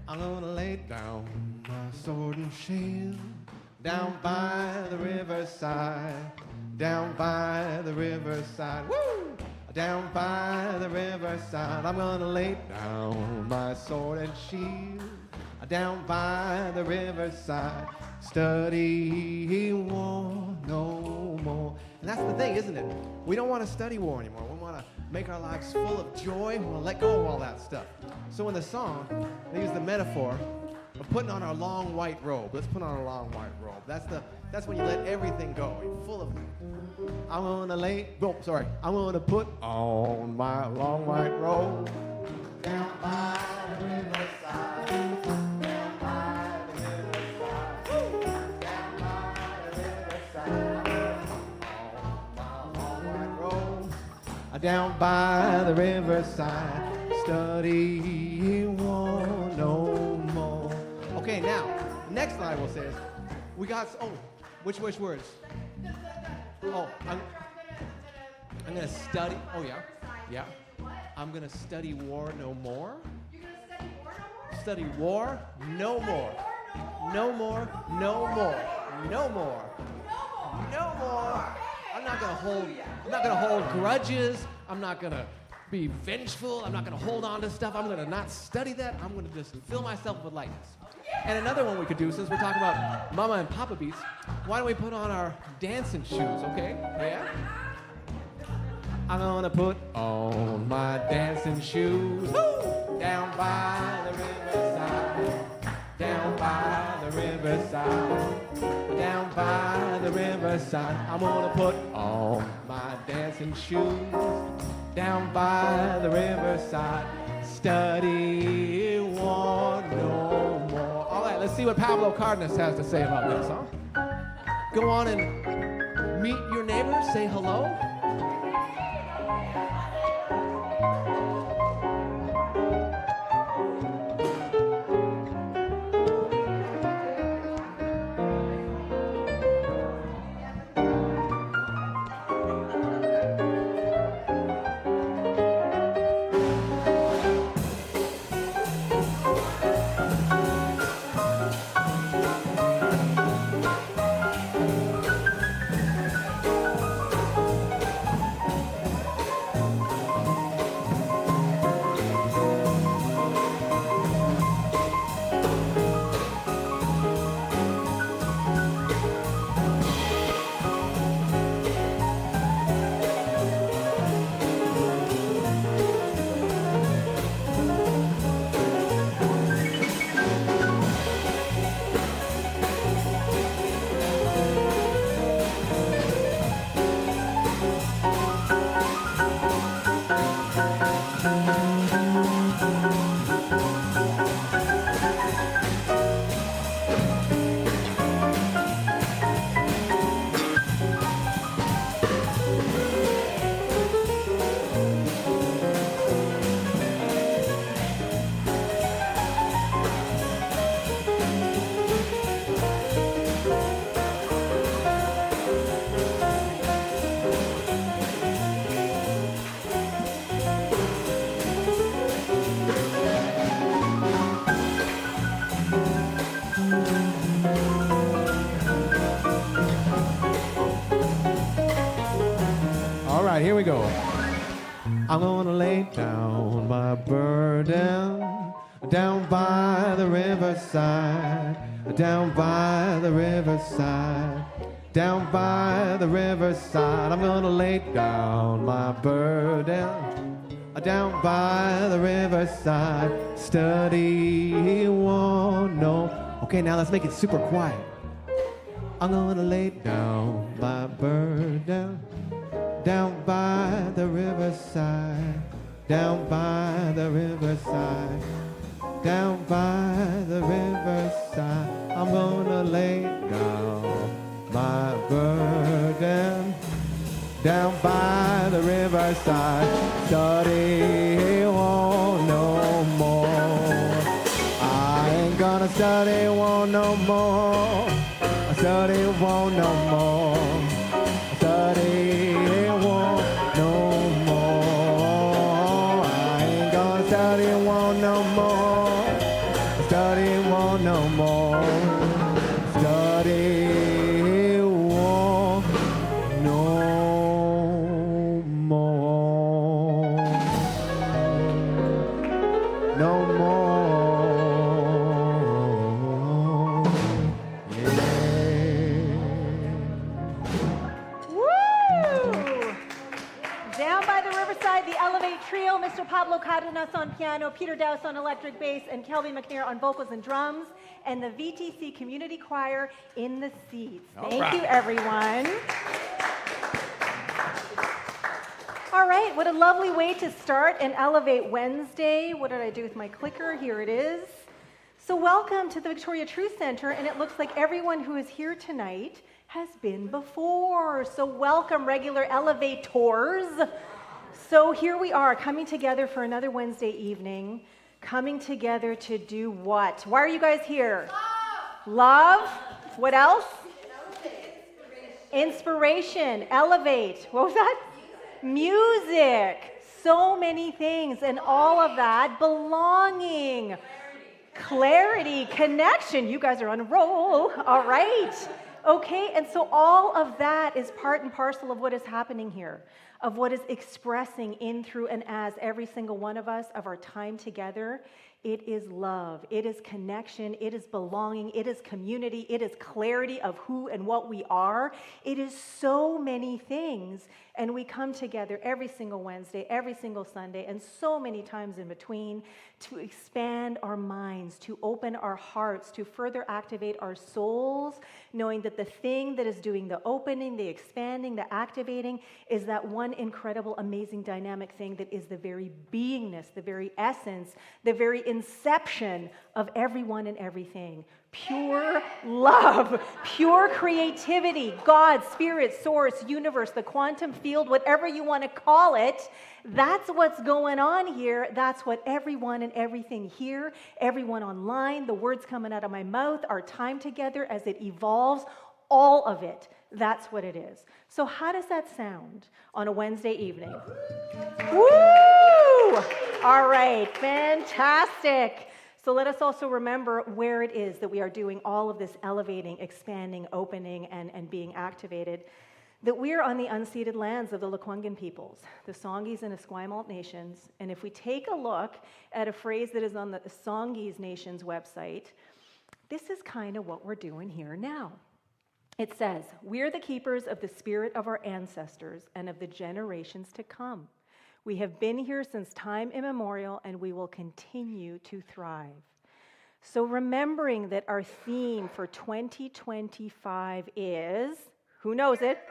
I'm gonna lay down my sword and shield down by the riverside, down by the riverside, woo! Down by the riverside, I'm gonna lay down my sword and shield down by the riverside, study war no more. And that's the thing, isn't it? We don't want to study war anymore. We want to make our lives full of joy. We want to let go of all that stuff. So in the song, they use the metaphor of putting on our long white robe. Let's put on our long white robe. That's when you let everything go. You're full of. I'm gonna put on my long white robe down by the riverside. Down by the riverside. Down by the riverside. On my long white robe. Down by the riverside. Study war no more. Okay, now, next line we'll say is, we got, which words? Oh, I'm gonna study, yeah. I'm gonna study war no more. You're gonna Study war no more. No more, no more, no more, no more. I'm not gonna hold grudges. I'm not gonna be vengeful. I'm not gonna hold on to stuff. I'm gonna not study that. I'm gonna just fill myself with lightness. And another one we could do, since we're talking about Mama and Papa beats, why don't we put on our dancing shoes, okay? Yeah? I'm gonna put on my dancing shoes down by the riverside, down by the riverside, down by the riverside. I'm gonna put on my dancing shoes down by the riverside, study war no more. All right, let's see what Pablo Cardenas has to say about this, huh? Go on and meet your neighbor, say hello. Here we go. I'm gonna lay down my burden down by the riverside, down by the riverside, down by the riverside. I'm gonna lay down my burden down by the riverside, study war no. Okay, now let's make it super quiet. I'm gonna lay down my burden down by the riverside, down by the riverside, down by the riverside. I'm gonna lay down my burden down by the riverside, study war no more. I ain't gonna study war no more. Study war no more. Study war no more. I ain't gonna study war no more. Study won't no more. Study won't no more. No more. Yeah. Woo! Down by the Riverside, the Elevate Trio, Mr. Pablo Cardenas on piano, Peter Dowse on electric bass, and Kelby MacNayr on vocals and drums, and the VTC Community Choir in the seats. Thank you, everyone. All right, what a lovely way to start an Elevate Wednesday. What did I do with my clicker? Here it is. So welcome to the Victoria Truth Center, and it looks like everyone who is here tonight has been before. So welcome, regular elevators. So here we are, coming together for another Wednesday evening, coming together to do what? Why are you guys here? Love. Love? What else? Inspiration. Elevate. What was that? Music. So many things, and all of that. Belonging. Clarity. Connection. You guys are on a roll. All right. Okay, and so all of that is part and parcel of what is happening here, of what is expressing in, through, and as every single one of us of our time together. It is love, it is connection, it is belonging, it is community, it is clarity of who and what we are. It is so many things, and we come together every single Wednesday, every single Sunday, and so many times in between to expand our minds, to open our hearts, to further activate our souls, knowing that the thing that is doing the opening, the expanding, the activating is that one incredible, amazing, dynamic thing that is the very beingness, the very essence, the very inception of everyone and everything. Pure love, pure creativity, God, spirit, source, universe, the quantum field, whatever you want to call it. That's what's going on here. That's what everyone and everything here, everyone online, the words coming out of my mouth, our time together as it evolves, all of it. That's what it is. So how does that sound on a Wednesday evening? Woo! All right, fantastic. So let us also remember where it is that we are doing all of this elevating, expanding, opening, and being activated, that we are on the unceded lands of the Lekwungen peoples, the Songhees and Esquimalt nations. And if we take a look at a phrase that is on the Songhees Nation's website, this is kind of what we're doing here now. It says, "We're the keepers of the spirit of our ancestors and of the generations to come. We have been here since time immemorial, and we will continue to thrive." So remembering that our theme for 2025 is, who knows it?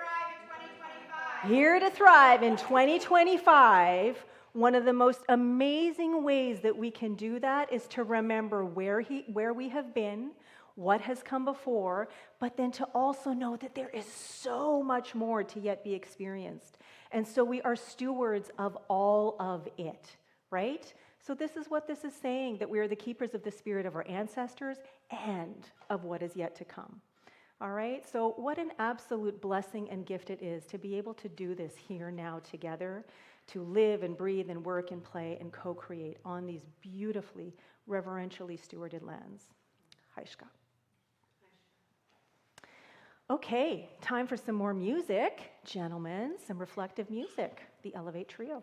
Here to thrive in 2025. One of the most amazing ways that we can do that is to remember where we have been, what has come before, but then to also know that there is so much more to yet be experienced. And so we are stewards of all of it, right? So this is what this is saying, that we are the keepers of the spirit of our ancestors and of what is yet to come. All right? So what an absolute blessing and gift it is to be able to do this here now together, to live and breathe and work and play and co-create on these beautifully, reverentially stewarded lands. Haishka. Okay, time for some more music. Gentlemen, some reflective music. The Elevate Trio.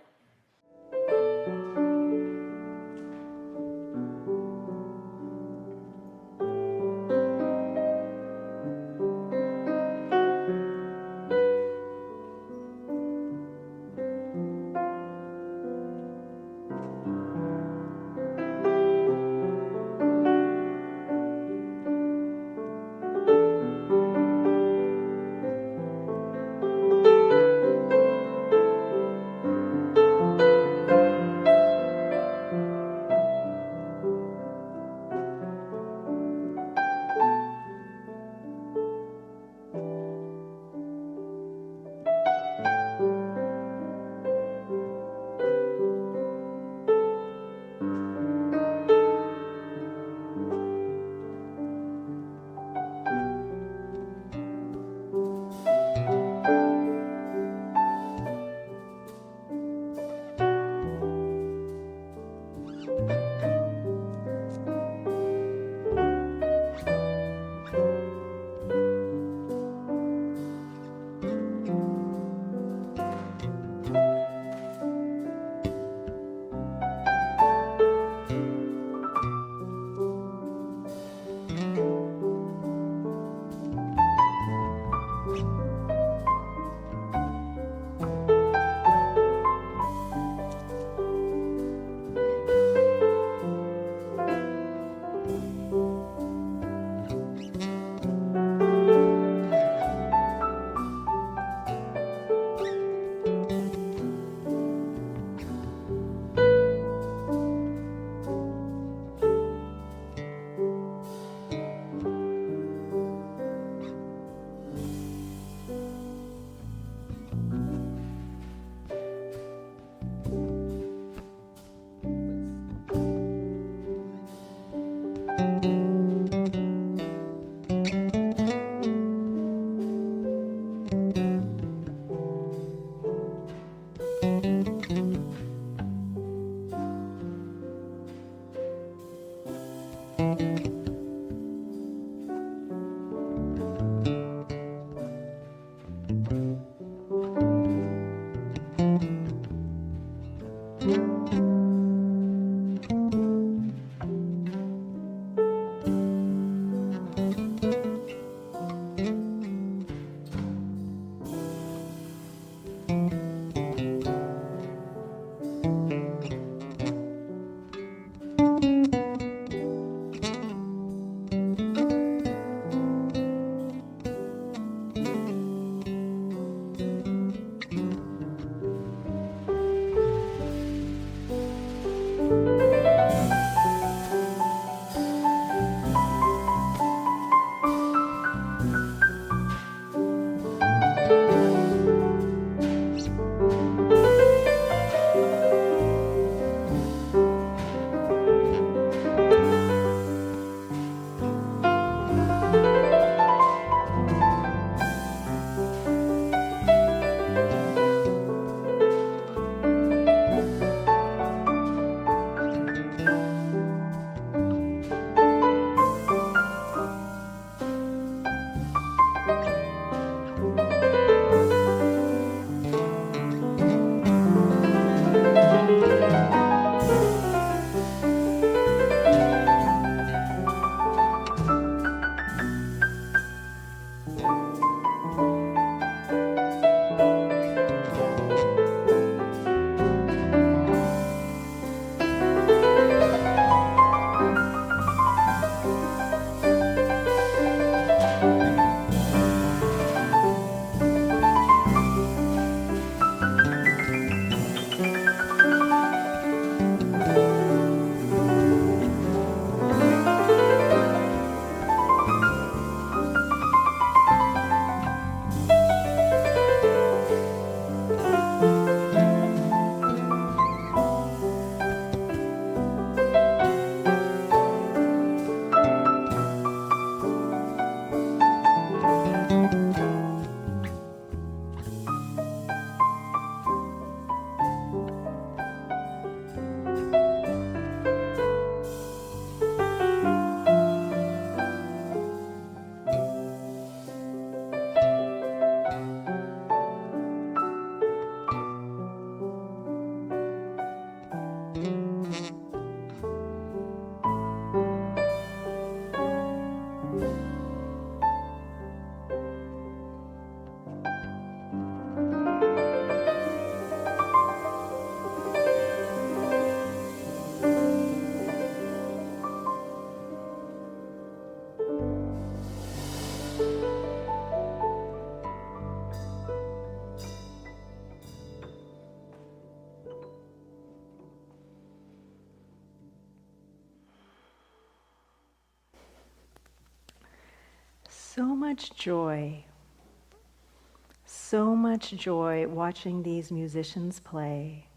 So much joy watching these musicians play,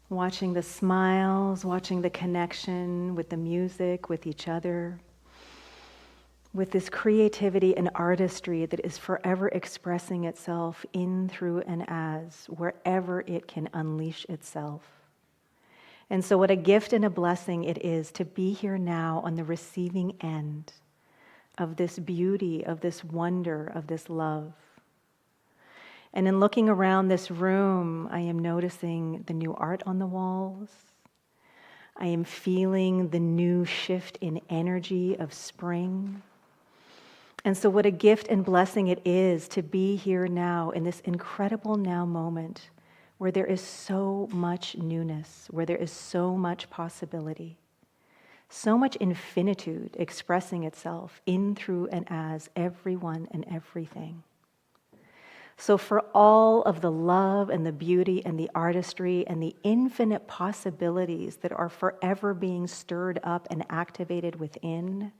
watching the smiles, watching the connection with the music, with each other, with this creativity and artistry that is forever expressing itself in, through, and as, wherever it can unleash itself. And so what a gift and a blessing it is to be here now on the receiving end of this beauty, of this wonder, of this love. And in looking around this room, I am noticing the new art on the walls. I am feeling the new shift in energy of spring. And so what a gift and blessing it is to be here now in this incredible now moment where there is so much newness, where there is so much possibility, so much infinitude expressing itself in, through, and as everyone and everything. So for all of the love and the beauty and the artistry and the infinite possibilities that are forever being stirred up and activated within,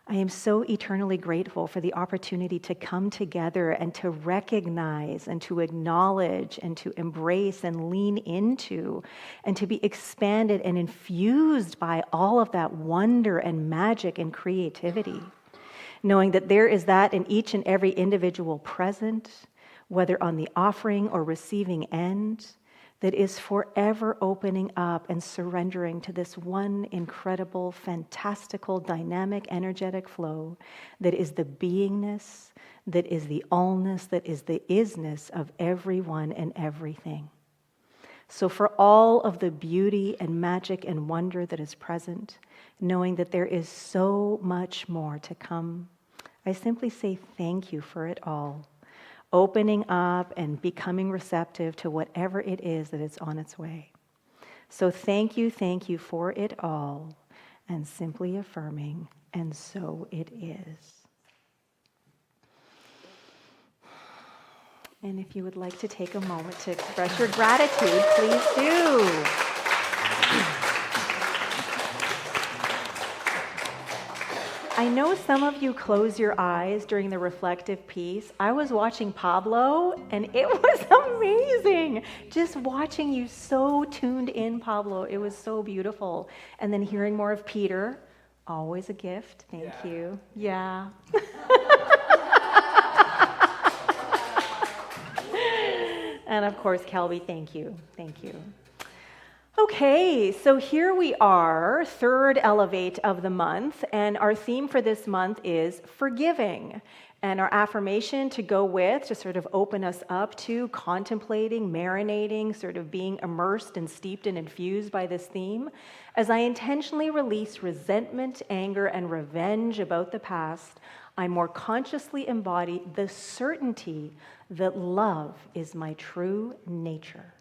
I am so eternally grateful for the opportunity to come together and to recognize and to acknowledge and to embrace and lean into and to be expanded and infused by all of that wonder and magic and creativity, knowing that there is that in each and every individual present, whether on the offering or receiving end, that is forever opening up and surrendering to this one incredible, fantastical, dynamic, energetic flow that is the beingness, that is the allness, that is the isness of everyone and everything. So for all of the beauty and magic and wonder that is present, knowing that there is so much more to come, I simply say thank you for it all. Opening up and becoming receptive to whatever it is that is on its way. So thank you for it all, and simply affirming, and so it is. And if you would like to take a moment to express your gratitude, please do. I know some of you close your eyes during the reflective piece. I was watching Pablo, and it was amazing. Just watching you so tuned in, Pablo. It was so beautiful. And then hearing more of Peter, always a gift. Thank you. Yeah. And of course, Kelby, thank you. Thank you. Okay, so here we are, third Elevate of the month, and our theme for this month is forgiving. And our affirmation to go with, to sort of open us up to contemplating, marinating, sort of being immersed and steeped and infused by this theme, as I intentionally release resentment, anger, and revenge about the past, I more consciously embody the certainty that love is my true nature.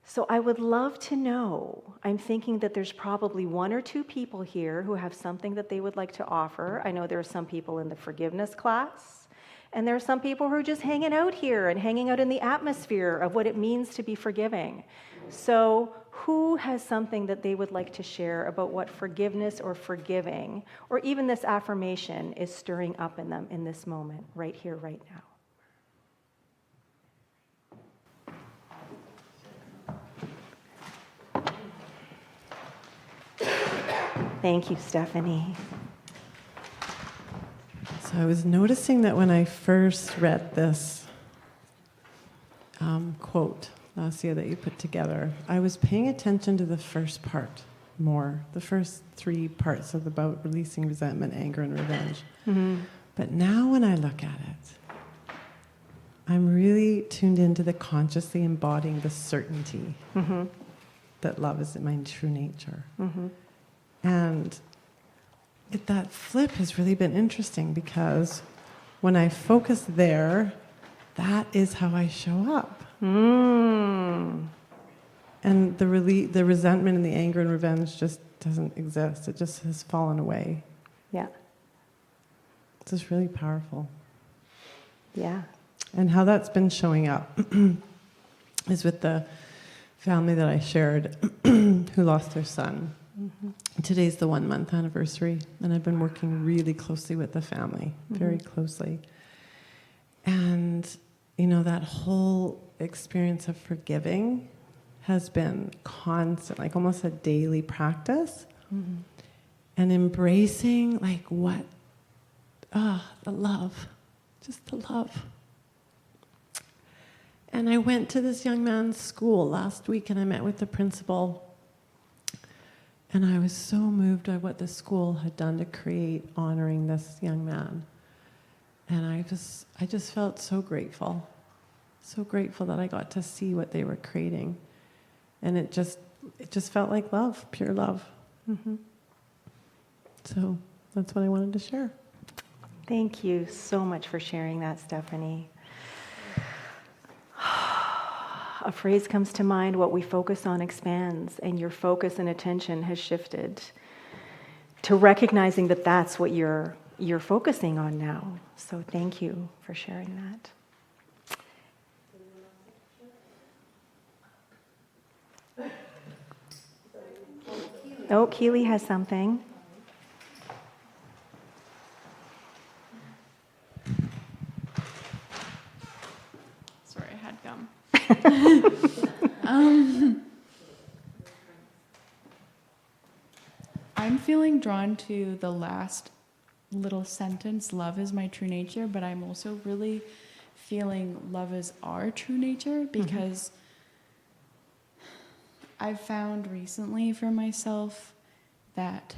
So I would love to know, I'm thinking that there's probably one or two people here who have something that they would like to offer. I know there are some people in the forgiveness class, and there are some people who are just hanging out here and hanging out in the atmosphere of what it means to be forgiving. So who has something that they would like to share about what forgiveness or forgiving, or even this affirmation, is stirring up in them in this moment, right here, right now? Thank you, Stephanie. So I was noticing that when I first read this quote, Lesia, that you put together, I was paying attention to the first part more, the first three parts of about releasing resentment, anger, and revenge. Mm-hmm. But now when I look at it, I'm really tuned into the consciously embodying the certainty that love is my true nature. Mm-hmm. And that flip has really been interesting because when I focus there, that is how I show up. Mm. And the resentment and the anger and revenge just doesn't exist. It just has fallen away. Yeah. It's just really powerful. Yeah. And how that's been showing up is with the family that I shared who lost their son. Mm-hmm. Today's the 1 month anniversary, and I've been working really closely with the family, very closely. And, that whole experience of forgiving has been constant, like almost a daily practice. Mm-hmm. And embracing, the love, just the love. And I went to this young man's school last week, and I met with the principal. And I was so moved by what the school had done to create honoring this young man. And I just felt so grateful that I got to see what they were creating. And it just felt like love, pure love. Mm-hmm. So that's what I wanted to share. Thank you so much for sharing that, Stephanie. A phrase comes to mind, what we focus on expands, and your focus and attention has shifted to recognizing that that's what you're focusing on now. So thank you for sharing that. Oh, Keely has something. Sorry, I had gum. I'm feeling drawn to the last little sentence, love is my true nature, but I'm also really feeling love is our true nature because I've found recently for myself that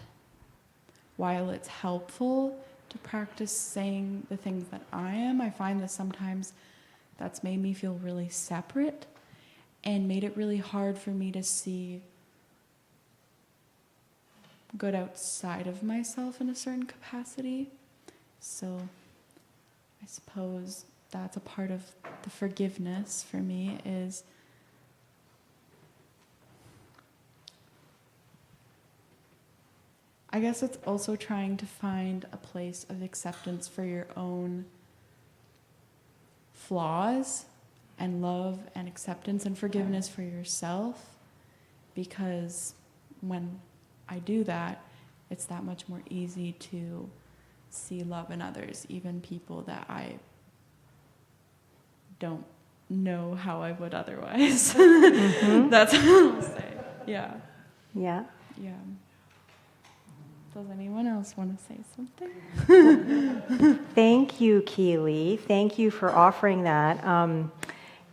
while it's helpful to practice saying the things that I am, I find that sometimes that's made me feel really separate and made it really hard for me to see good outside of myself in a certain capacity. So I suppose that's a part of the forgiveness for me, is I guess it's also trying to find a place of acceptance for your own flaws and love and acceptance and forgiveness for yourself, because when I do that, it's that much more easy to see love in others, even people that I don't know how I would otherwise. Mm-hmm. That's what I'll say. Yeah. Yeah. Yeah. Does anyone else want to say something? Thank you, Keely. Thank you for offering that.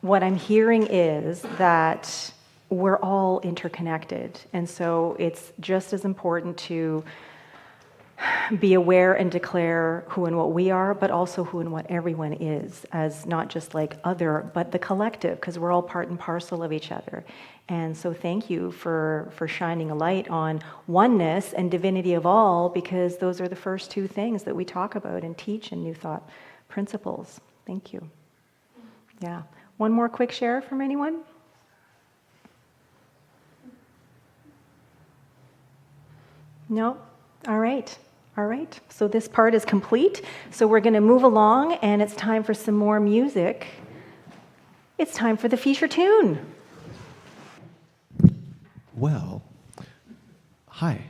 What I'm hearing is that we're all interconnected. And so it's just as important to be aware and declare who and what we are, but also who and what everyone is, as not just like other, but the collective, because we're all part and parcel of each other. And so thank you for shining a light on oneness and divinity of all, because those are the first two things that we talk about and teach in New Thought Principles. Thank you. Yeah. One more quick share from anyone? No? All right. All right. So this part is complete. So we're going to move along, and it's time for some more music. It's time for the feature tune. Well, hi.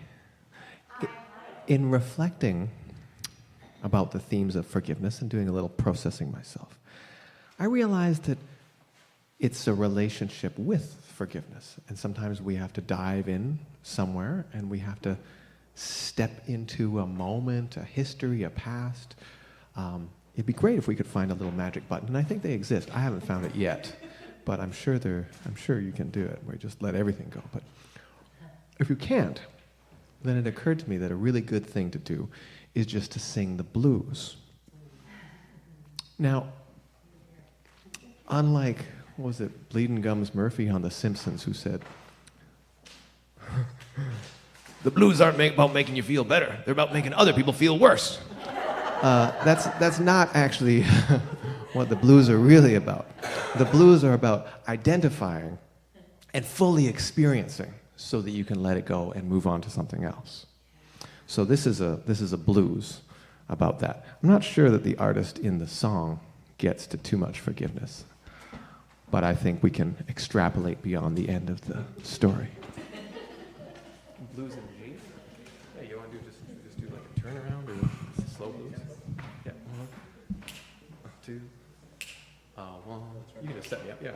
In reflecting about the themes of forgiveness and doing a little processing myself, I realized that it's a relationship with forgiveness. And sometimes we have to dive in somewhere, and we have to step into a moment, a history, a past. It'd be great if we could find a little magic button, and I think they exist. I haven't found it yet, but I'm sure you can do it, where you just let everything go. But if you can't, then it occurred to me that a really good thing to do is just to sing the blues. Now, unlike, what was it, Bleeding Gums Murphy on The Simpsons, who said, "The blues aren't about making you feel better. They're about making other people feel worse." That's not actually what the blues are really about. The blues are about identifying and fully experiencing so that you can let it go and move on to something else. So this is a blues about that. I'm not sure that the artist in the song gets to too much forgiveness, but I think we can extrapolate beyond the end of the story. Blues in G? Hey, you want to just do like a turnaround or slow blues? Yeah, 1, 2, 1. You can just set me up, yeah.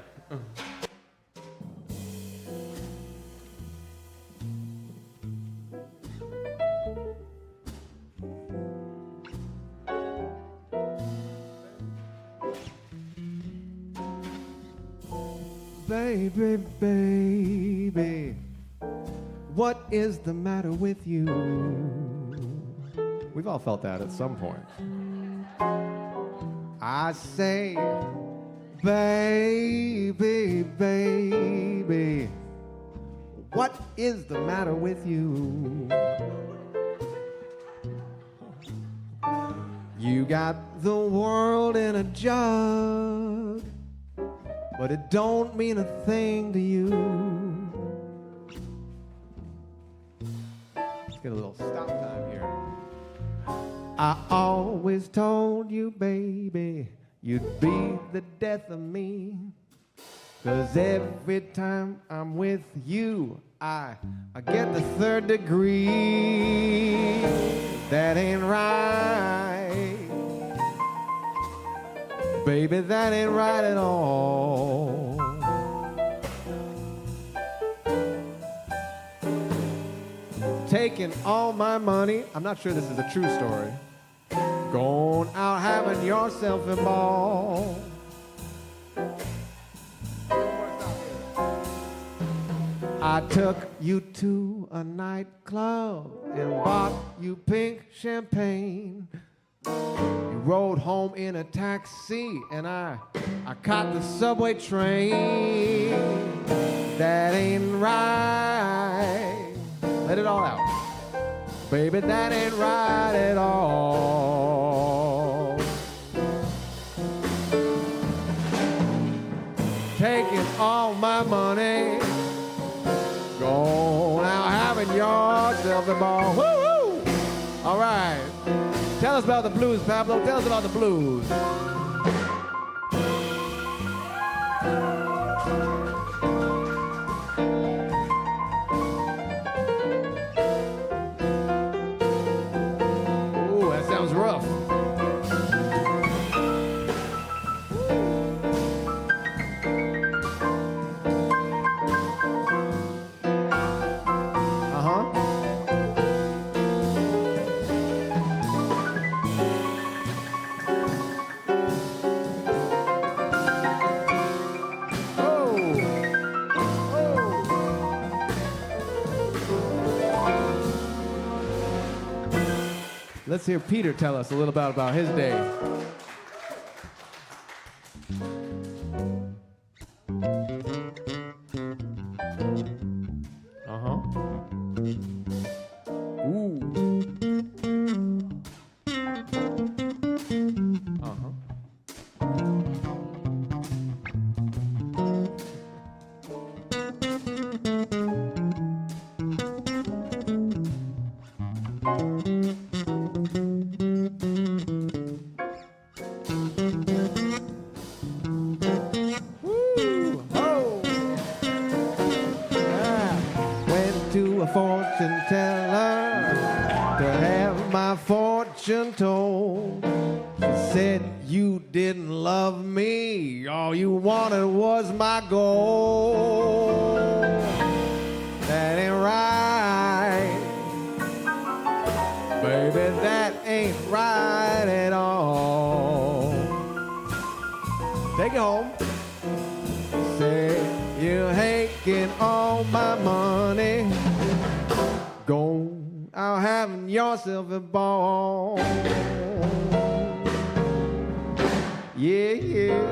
Baby, baby, what is the matter with you? We've all felt that at some point. I say, baby, baby, what is the matter with you? You got the world in a jug, but it don't mean a thing to you. Let's get a little stop time here. I always told you, baby, you'd be the death of me. 'Cause every time I'm with you, I get the 3rd degree. That ain't right. Baby, that ain't right at all. Taking all my money, I'm not sure this is a true story, going out having yourself a ball. I took you to a nightclub and bought you pink champagne. You rode home in a taxi and I caught the subway train. That ain't right. Let it all out. Baby, that ain't right at all. Taking all my money, go now having yourself a ball. Woo-hoo! All right. Tell us about the blues, Pablo. Tell us about the blues. Ooh, that sounds rough. Let's hear Peter tell us a little about his day. Ooh. Fortune teller to have my fortune told. She said you didn't love me, all you wanted was my gold. That ain't right, baby, that ain't right at all. Take it home. Say you're taking all my money, go out having yourself a ball. Yeah, yeah.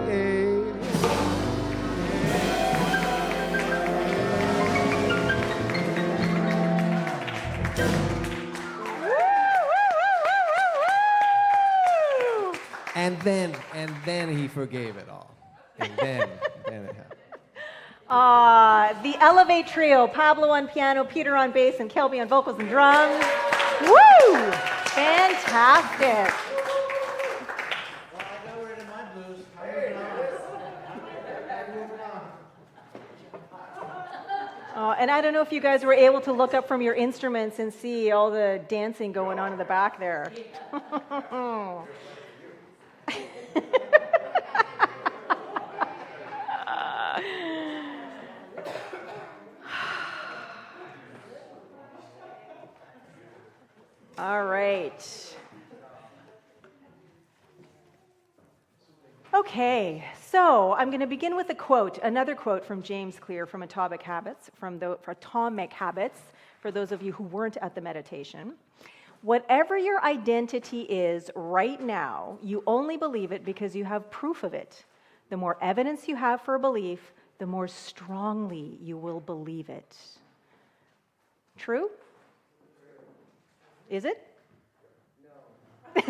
And then he forgave it all. And then it happened. The Elevate Trio, Pablo on piano, Peter on bass, and Kelby on vocals and drums. Woo! Fantastic. Well, I got rid of my blues. And I don't know if you guys were able to look up from your instruments and see all the dancing going on in the back there. All right. Okay, so I'm going to begin with a quote, another quote from James Clear from Atomic Habits, for those of you who weren't at the meditation. Whatever your identity is right now, you only believe it because you have proof of it. The more evidence you have for a belief, the more strongly you will believe it. True? Is it? No.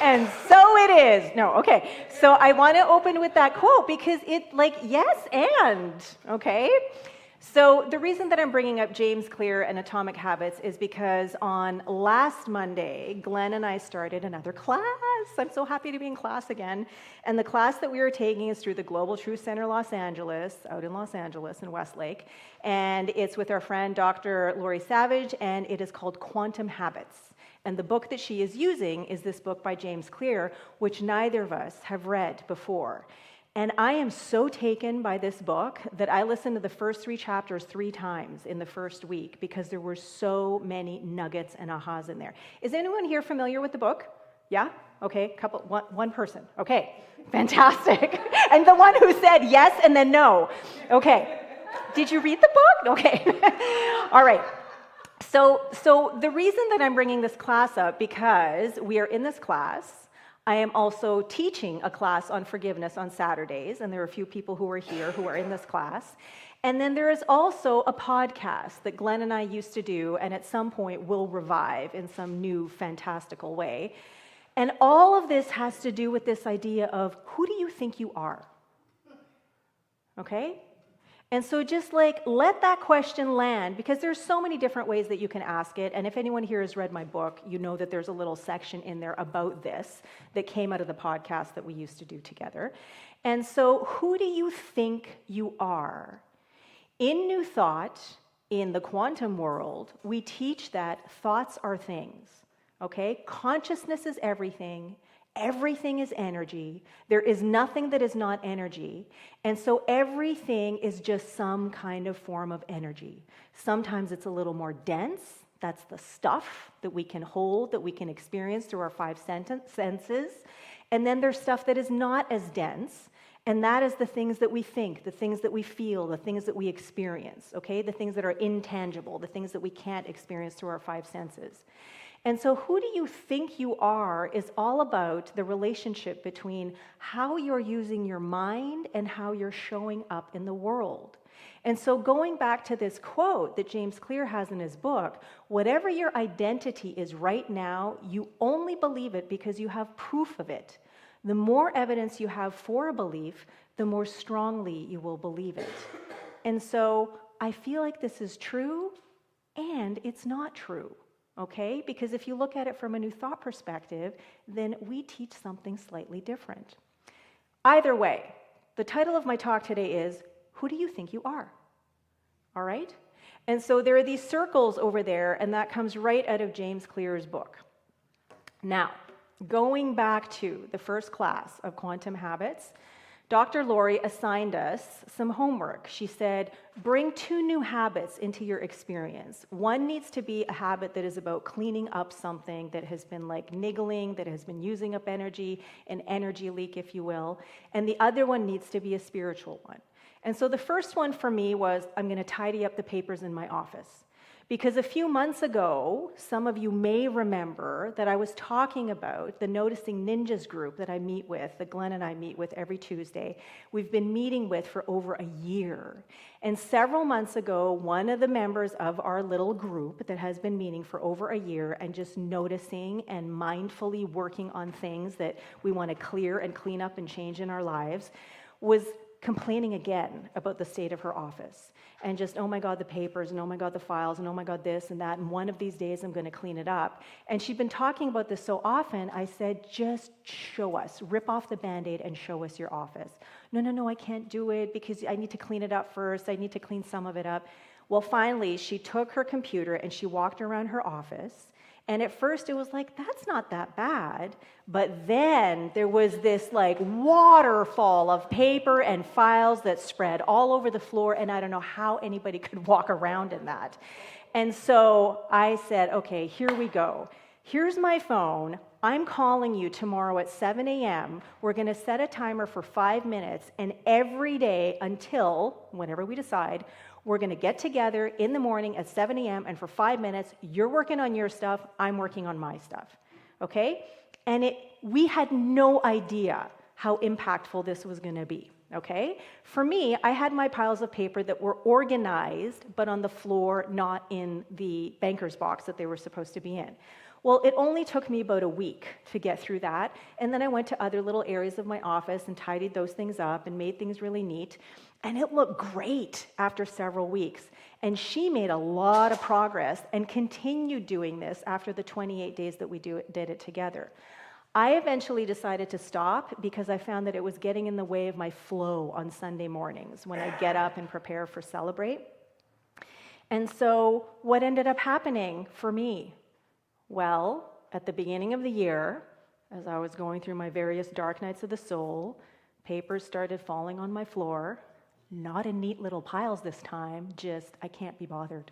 And so it is. No, okay. So I want to open with that quote because it, like, yes and, okay? So the reason that I'm bringing up James Clear and Atomic Habits is because on last Monday, Glenn and I started another class. I'm so happy to be in class again. And the class that we are taking is through the Global Truth Center Los Angeles, out in Los Angeles in Westlake. And it's with our friend Dr. Lori Savage, and it is called Quantum Habits. And the book that she is using is this book by James Clear, which neither of us have read before. And I am so taken by this book that I listened to the first 3 chapters 3 times in the first week because there were so many nuggets and ahas in there. Is anyone here familiar with the book? Yeah? Okay, one person. Okay, fantastic. And the one who said yes and then no. Okay. Did you read the book? Okay. All right. So the reason that I'm bringing this class up, because we are in this class. I am also teaching a class on forgiveness on Saturdays, and there are a few people who are here who are in this class. And then there is also a podcast that Glenn and I used to do, and at some point will revive in some new fantastical way. And all of this has to do with this idea of, who do you think you are? Okay? And so just like, let that question land, because there's so many different ways that you can ask it. And if anyone here has read my book, you know that there's a little section in there about this that came out of the podcast that we used to do together. And so, who do you think you are? In New Thought, in the quantum world, we teach that thoughts are things. Okay? Consciousness is everything. Everything is energy. There is nothing that is not energy. And so everything is just some kind of form of energy. Sometimes it's a little more dense. That's the stuff that we can hold, that we can experience through our five senses. And then there's stuff that is not as dense. And that is the things that we think, the things that we feel, the things that we experience, okay? The things that are intangible, the things that we can't experience through our five senses. And so who do you think you are is all about the relationship between how you're using your mind and how you're showing up in the world. And so going back to this quote that James Clear has in his book, whatever your identity is right now, you only believe it because you have proof of it. The more evidence you have for a belief, the more strongly you will believe it. And so I feel like this is true, and it's not true. Okay? Because if you look at it from a New Thought perspective, then we teach something slightly different. Either way, the title of my talk today is, who do you think you are? All right? And so there are these circles over there, and that comes right out of James Clear's book. Now, going back to the first class of Quantum Habits, Dr. Laurie assigned us some homework. She said, bring 2 new habits into your experience. One needs to be a habit that is about cleaning up something that has been like niggling, that has been using up energy, an energy leak, if you will. And the other one needs to be a spiritual one. And so the first one for me was, I'm going to tidy up the papers in my office. Because a few months ago, some of you may remember that I was talking about the Noticing Ninjas group that I meet with, that Glenn and I meet with every Tuesday. We've been meeting with for over a year. And several months ago, one of the members of our little group that has been meeting for over a year and just noticing and mindfully working on things that we want to clear and clean up and change in our lives was complaining again about the state of her office. And just, oh my God, the papers, and oh my God, the files, and oh my God, this and that, and one of these days I'm going to clean it up. And she'd been talking about this so often, I said, just show us, rip off the Band-Aid and show us your office. No, I can't do it because I need to clean it up first. I need to clean some of it up. Well, finally, she took her computer and she walked around her office. And at first it was like, that's not that bad. But then there was this like waterfall of paper and files that spread all over the floor, and I don't know how anybody could walk around in that. And so I said, okay, here we go. Here's my phone. I'm calling you tomorrow at 7 a.m. We're going to set a timer for 5 minutes, and every day until whenever we decide, we're going to get together in the morning at 7 a.m. and for 5 minutes, you're working on your stuff, I'm working on my stuff. Okay? And we had no idea how impactful this was going to be. Okay? For me, I had my piles of paper that were organized, but on the floor, not in the banker's box that they were supposed to be in. Well, it only took me about a week to get through that, and then I went to other little areas of my office and tidied those things up and made things really neat, and it looked great after several weeks. And she made a lot of progress and continued doing this after the 28 days that we did it together. I eventually decided to stop because I found that it was getting in the way of my flow on Sunday mornings when I get up and prepare for Celebrate. And so what ended up happening for me? Well, at the beginning of the year, as I was going through my various dark nights of the soul, papers started falling on my floor, not in neat little piles this time, just I can't be bothered.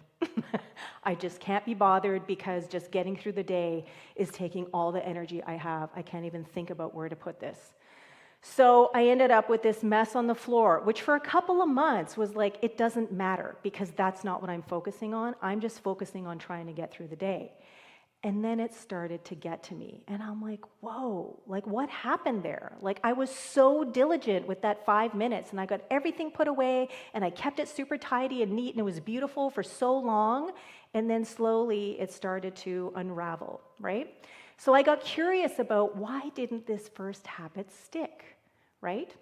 I just can't be bothered because just getting through the day is taking all the energy I have. I can't even think about where to put this. So I ended up with this mess on the floor, which for a couple of months was like, it doesn't matter because that's not what I'm focusing on. I'm just focusing on trying to get through the day. And then it started to get to me. And I'm like, whoa, like what happened there? Like I was so diligent with that 5 minutes and I got everything put away and I kept it super tidy and neat and it was beautiful for so long. And then slowly it started to unravel, right? So I got curious about why didn't this first habit stick, right?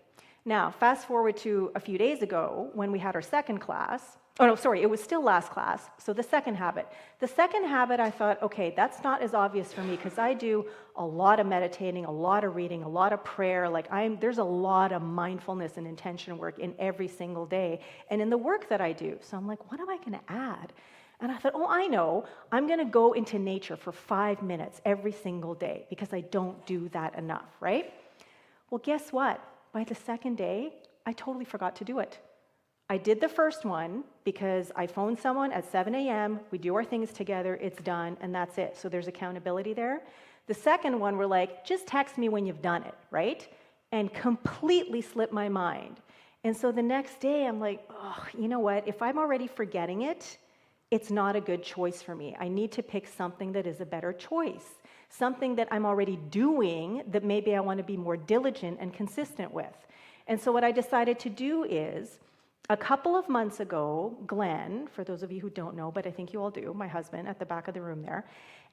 Now, fast forward to a few days ago when we had our second class. Oh, no, sorry, it was still last class. So the second habit. The second habit, I thought, okay, that's not as obvious for me because I do a lot of meditating, a lot of reading, a lot of prayer. Like there's a lot of mindfulness and intention work in every single day and in the work that I do. So I'm like, what am I going to add? And I thought, oh, I know, I'm going to go into nature for 5 minutes every single day because I don't do that enough, right? Well, guess what? By the second day, I totally forgot to do it. I did the first one because I phoned someone at 7 a.m., we do our things together, it's done, and that's it. So there's accountability there. The second one, we're like, just text me when you've done it, right? And completely slipped my mind. And so the next day, I'm like, oh, you know what? If I'm already forgetting it, it's not a good choice for me. I need to pick something that is a better choice, something that I'm already doing that maybe I want to be more diligent and consistent with. And so what I decided to do is, a couple of months ago, Glenn, for those of you who don't know, but I think you all do, my husband at the back of the room there,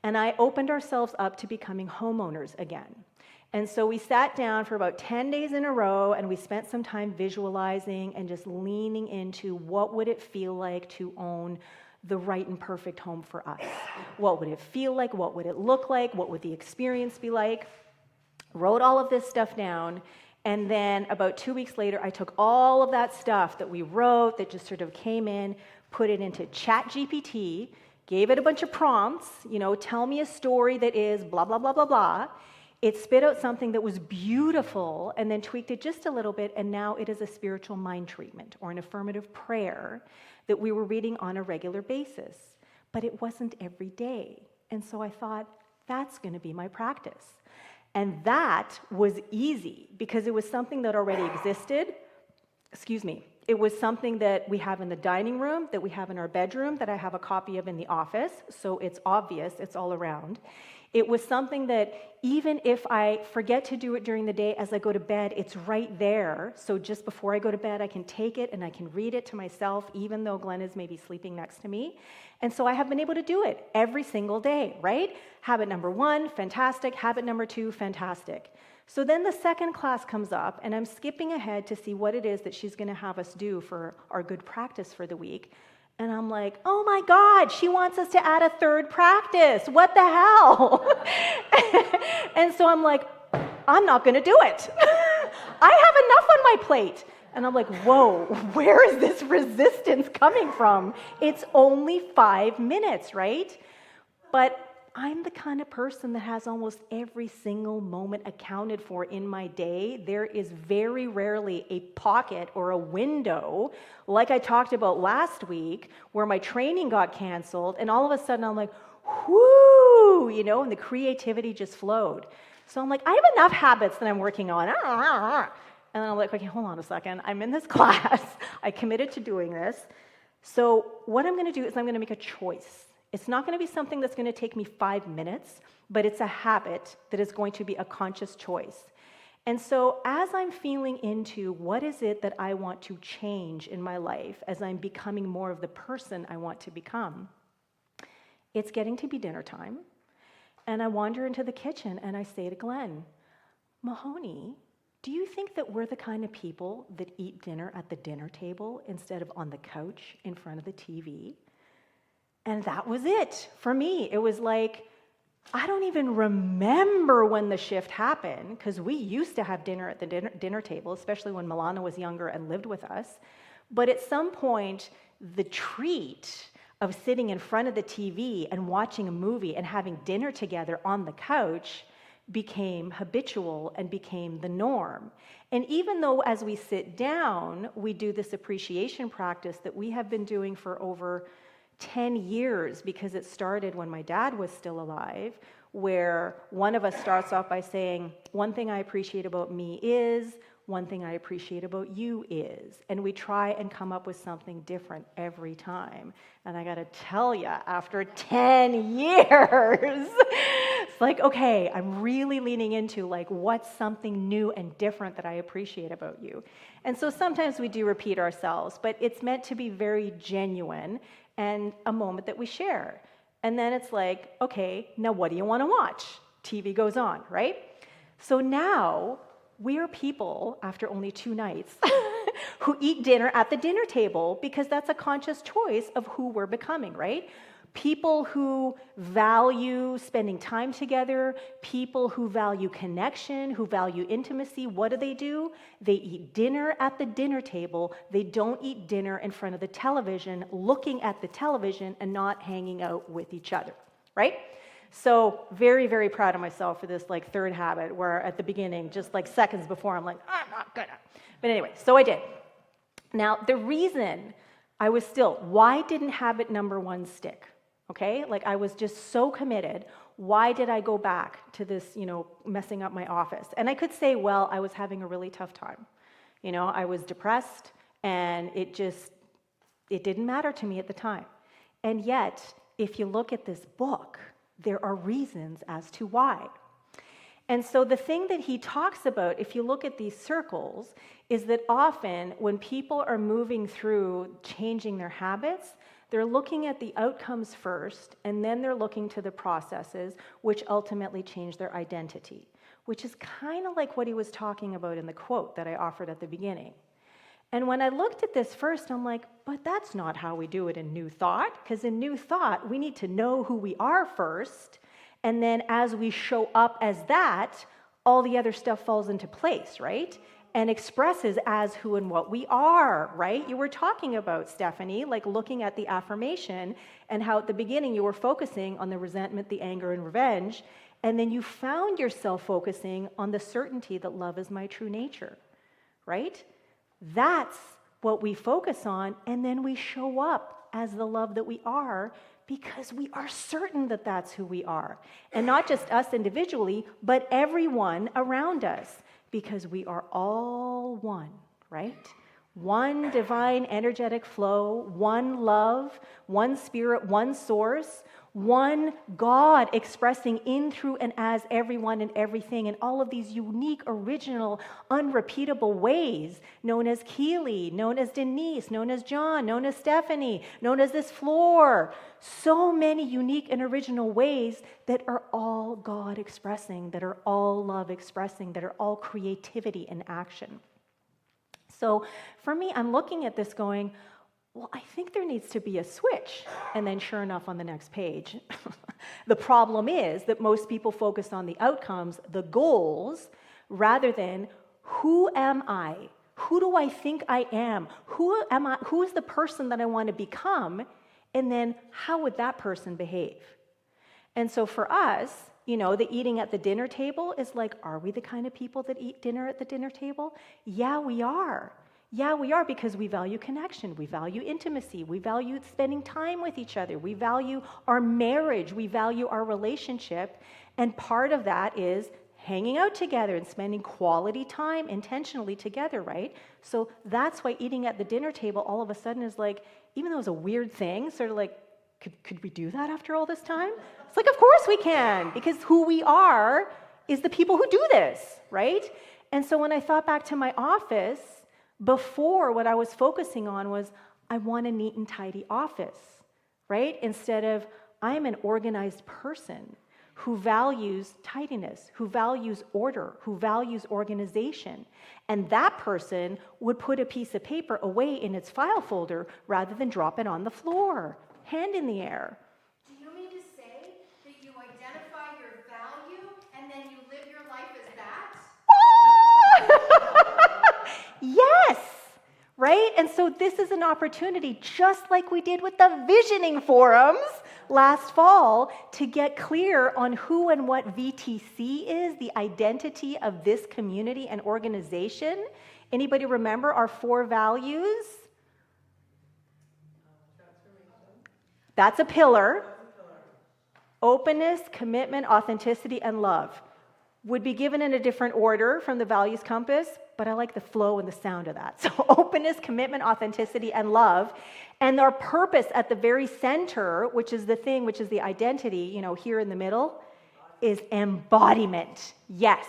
and I opened ourselves up to becoming homeowners again. And so we sat down for about 10 days in a row and we spent some time visualizing and just leaning into what would it feel like to own the right and perfect home for us. What would it feel like? What would it look like? What would the experience be like? Wrote all of this stuff down. And then about 2 weeks later, I took all of that stuff that we wrote that just sort of came in, put it into ChatGPT, gave it a bunch of prompts, tell me a story that is blah, blah, blah, blah, blah. It spit out something that was beautiful and then tweaked it just a little bit, and now it is a spiritual mind treatment or an affirmative prayer that we were reading on a regular basis. But it wasn't every day. And so I thought, that's going to be my practice. And that was easy because it was something that already existed. It was something that we have in the dining room, that we have in our bedroom, that I have a copy of in the office. So it's obvious, it's all around. It was something that even if I forget to do it during the day as I go to bed, it's right there. So just before I go to bed, I can take it and I can read it to myself, even though Glenn is maybe sleeping next to me. And so I have been able to do it every single day, right? Habit number 1, fantastic. Habit number 2, fantastic. So then the second class comes up, and I'm skipping ahead to see what it is that she's going to have us do for our good practice for the week. And I'm like, oh my God, she wants us to add a third practice. What the hell? And so I'm like, I'm not going to do it. I have enough on my plate. And I'm like, whoa, where is this resistance coming from? It's only 5 minutes, right? But I'm the kind of person that has almost every single moment accounted for in my day. There is very rarely a pocket or a window, like I talked about last week, where my training got canceled, and all of a sudden I'm like, whoo, and the creativity just flowed. So I'm like, I have enough habits that I'm working on. And then I'm like, okay, hold on a second. I'm in this class. I committed to doing this. So what I'm going to do is I'm going to make a choice. It's not going to be something that's going to take me 5 minutes, but it's a habit that is going to be a conscious choice. And so as I'm feeling into what is it that I want to change in my life, as I'm becoming more of the person I want to become, it's getting to be dinner time. And I wander into the kitchen and I say to Glenn, Mahoney, do you think that we're the kind of people that eat dinner at the dinner table instead of on the couch in front of the TV? And that was it for me. It was like, I don't even remember when the shift happened, because we used to have dinner at the dinner table, especially when Milana was younger and lived with us. But at some point, the treat of sitting in front of the TV and watching a movie and having dinner together on the couch became habitual and became the norm. And even though as we sit down, we do this appreciation practice that we have been doing for over 10 years, because it started when my dad was still alive, where one of us starts off by saying, one thing I appreciate about me is, one thing I appreciate about you is. And we try and come up with something different every time. And I gotta tell you, after 10 years, it's like, okay, I'm really leaning into like, what's something new and different that I appreciate about you? And so sometimes we do repeat ourselves, but it's meant to be very genuine and a moment that we share. And then it's like, okay, now what do you want to watch? TV goes on, right? So now we are people, after only 2 nights, who eat dinner at the dinner table, because that's a conscious choice of who we're becoming, right? People who value spending time together, people who value connection, who value intimacy, what do? They eat dinner at the dinner table. They don't eat dinner in front of the television, looking at the television and not hanging out with each other, right? So very, very proud of myself for this like 3rd habit, where at the beginning, just like seconds before, I'm like, I'm not gonna. But anyway, so I did. Now, the reason I was still, why didn't habit number 1 stick? Okay, like I was just so committed. Why did I go back to this, messing up my office? And I could say, well, I was having a really tough time. I was depressed, and it didn't matter to me at the time. And yet, if you look at this book, there are reasons as to why. And so the thing that he talks about, if you look at these circles, is that often when people are moving through changing their habits, they're looking at the outcomes first, and then they're looking to the processes, which ultimately change their identity, which is kind of like what he was talking about in the quote that I offered at the beginning. And when I looked at this first, I'm like, but that's not how we do it in New Thought, because in New Thought, we need to know who we are first, and then as we show up as that, all the other stuff falls into place, right? And expresses as who and what we are, right? You were talking about, Stephanie, like looking at the affirmation and how at the beginning you were focusing on the resentment, the anger, and revenge, and then you found yourself focusing on the certainty that love is my true nature, right? That's what we focus on, and then we show up as the love that we are, because we are certain that that's who we are. And not just us individually, but everyone around us, because we are all one, right? One divine energetic flow, one love, one spirit, one source, one God expressing in, through, and as everyone and everything in all of these unique, original, unrepeatable ways, known as Keely, known as Denise, known as John, known as Stephanie, known as this floor. So many unique and original ways that are all God expressing, that are all love expressing, that are all creativity in action. So for me, I'm looking at this going, well, I think there needs to be a switch. And then sure enough, on the next page, the problem is that most people focus on the outcomes, the goals, rather than who am I? Who do I think I am? Who am I? Who is the person that I want to become? And then how would that person behave? And so for us, the eating at the dinner table is like, are we the kind of people that eat dinner at the dinner table? Yeah, we are. Yeah, we are, because we value connection, we value intimacy, we value spending time with each other, we value our marriage, we value our relationship, and part of that is hanging out together and spending quality time intentionally together, right? So that's why eating at the dinner table all of a sudden is like, even though it's a weird thing, sort of like, could we do that after all this time? It's like, of course we can, because who we are is the people who do this, right? And so when I thought back to my office, before, what I was focusing on was, I want a neat and tidy office, right? Instead of, I'm an organized person who values tidiness, who values order, who values organization. And that person would put a piece of paper away in its file folder rather than drop it on the floor, hand in the air. Do you mean to say that you identify your value and then you live your life as that? Yes, right? And so this is an opportunity, just like we did with the visioning forums last fall, to get clear on who and what VTC is, the identity of this community and organization. Anybody remember our 4 values? That's a pillar. Openness, commitment, authenticity, and love. Would be given in a different order from the values compass, but I like the flow and the sound of that. So openness, commitment, authenticity, and love. And our purpose at the very center, which is the thing, which is the identity, here in the middle, is embodiment. Yes,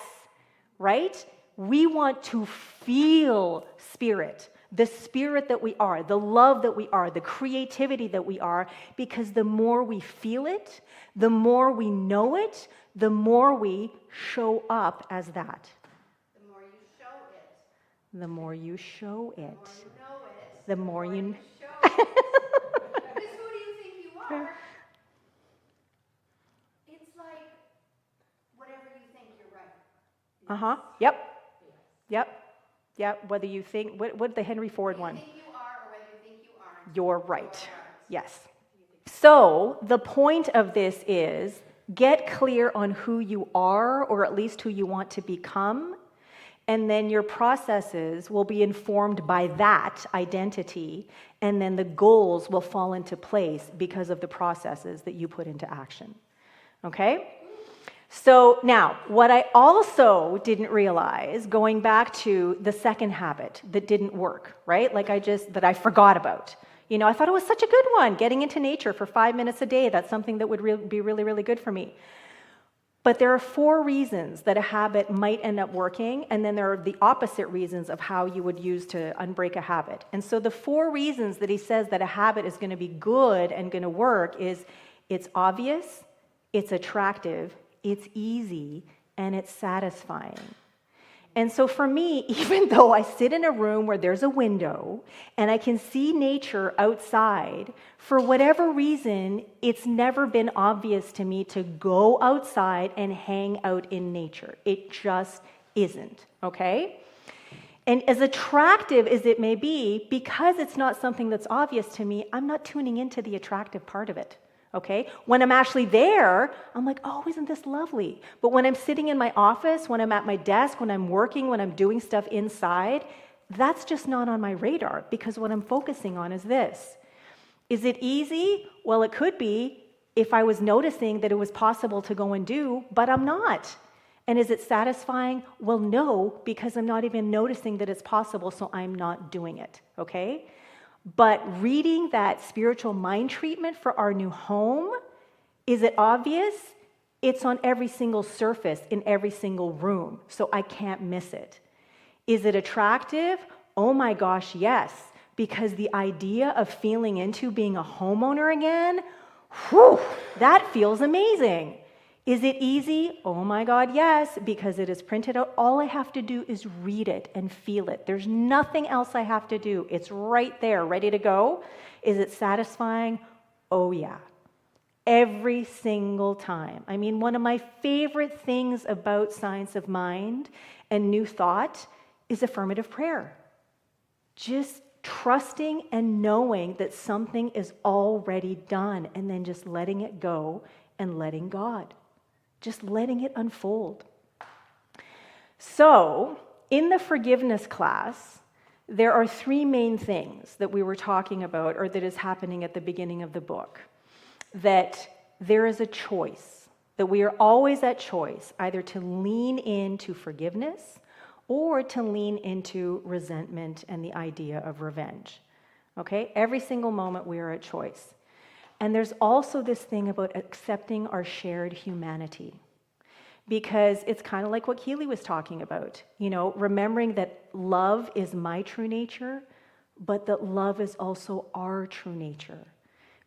right? We want to feel spirit, the spirit that we are, the love that we are, the creativity that we are, because the more we feel it, the more we know it, the more we show up as that. The more you show it. The more you show it. The more you know it. The more you show it. Because who do you think you are? It's like whatever you think you're right. Uh-huh. Yep. Whether you think, what the Henry Ford one? Whether you think you are or whether you think you aren't. You're right. Yes. So the point of this is get clear on who you are, or at least who you want to become, and then your processes will be informed by that identity, and then the goals will fall into place because of the processes that you put into action. Okay? So now, what I also didn't realize, going back to the second habit that didn't work, right? That I forgot about. I thought it was such a good one, getting into nature for 5 minutes a day. That's something that would be really, really good for me. But there are 4 reasons that a habit might end up working, and then there are the opposite reasons of how you would use to unbreak a habit. And so the 4 reasons that he says that a habit is going to be good and going to work is it's obvious, it's attractive, it's easy, and it's satisfying. And so for me, even though I sit in a room where there's a window and I can see nature outside, for whatever reason, it's never been obvious to me to go outside and hang out in nature. It just isn't, okay? And as attractive as it may be, because it's not something that's obvious to me, I'm not tuning into the attractive part of it. Okay? When I'm actually there, I'm like, oh, isn't this lovely? But when I'm sitting in my office, when I'm at my desk, when I'm working, when I'm doing stuff inside, that's just not on my radar, because what I'm focusing on is this. Is it easy? Well, it could be if I was noticing that it was possible to go and do, but I'm not. And is it satisfying? Well, no, because I'm not even noticing that it's possible, so I'm not doing it. Okay? But reading that spiritual mind treatment for our new home, is it obvious? It's on every single surface in every single room, so I can't miss it. Is it attractive? Oh my gosh, yes, because the idea of feeling into being a homeowner again, whew, that feels amazing. Is it easy? Oh my God, yes, because it is printed out. All I have to do is read it and feel it. There's nothing else I have to do. It's right there, ready to go. Is it satisfying? Oh yeah. Every single time. I mean, one of my favorite things about science of mind and new thought is affirmative prayer. Just trusting and knowing that something is already done, and then just letting it go and letting God. Just letting it unfold. So, in the forgiveness class, there are 3 main things that we were talking about, or that is happening at the beginning of the book. That there is a choice, that we are always at choice, either to lean into forgiveness or to lean into resentment and the idea of revenge. Okay? Every single moment we are at choice. And there's also this thing about accepting our shared humanity. Because it's kind of like what Keely was talking about. Remembering that love is my true nature, but that love is also our true nature.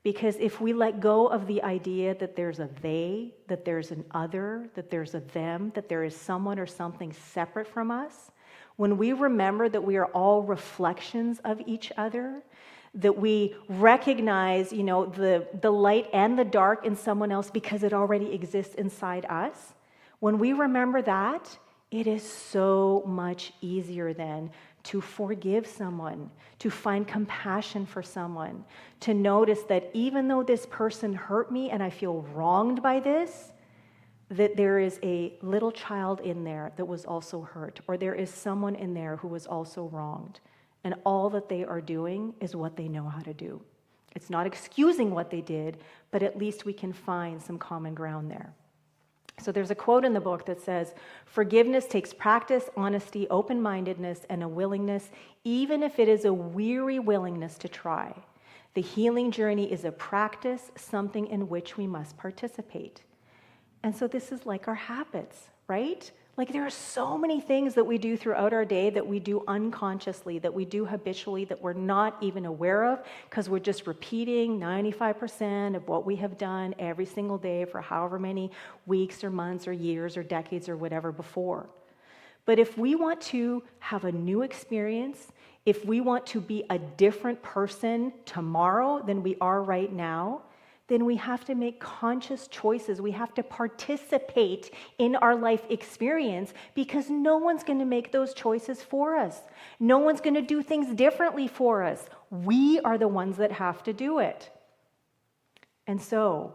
Because if we let go of the idea that there's a they, that there's an other, that there's a them, that there is someone or something separate from us, when we remember that we are all reflections of each other, that we recognize, the light and the dark in someone else because it already exists inside us. When we remember that, it is so much easier then to forgive someone, to find compassion for someone, to notice that even though this person hurt me and I feel wronged by this, that there is a little child in there that was also hurt, or there is someone in there who was also wronged. And all that they are doing is what they know how to do. It's not excusing what they did, but at least we can find some common ground there. So there's a quote in the book that says, "Forgiveness takes practice, honesty, open-mindedness, and a willingness, even if it is a weary willingness to try. The healing journey is a practice, something in which we must participate." And so this is like our habits, right? Like there are so many things that we do throughout our day that we do unconsciously, that we do habitually, that we're not even aware of because we're just repeating 95% of what we have done every single day for however many weeks or months or years or decades or whatever before. But if we want to have a new experience, if we want to be a different person tomorrow than we are right now, then we have to make conscious choices. We have to participate in our life experience because no one's going to make those choices for us. No one's going to do things differently for us. We are the ones that have to do it. And so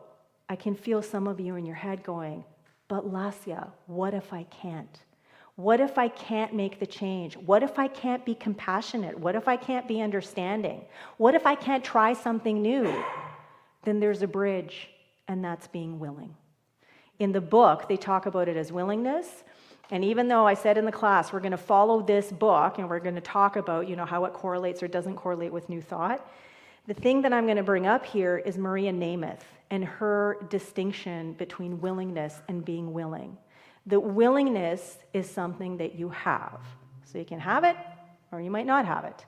I can feel some of you in your head going, "But Lesia, what if I can't? What if I can't make the change? What if I can't be compassionate? What if I can't be understanding? What if I can't try something new?" Then there's a bridge, and that's being willing. In the book, they talk about it as willingness. And even though I said in the class, we're going to follow this book, and we're going to talk about, how it correlates or doesn't correlate with new thought, the thing that I'm going to bring up here is Maria Namath and her distinction between willingness and being willing. The willingness is something that you have. So you can have it, or you might not have it.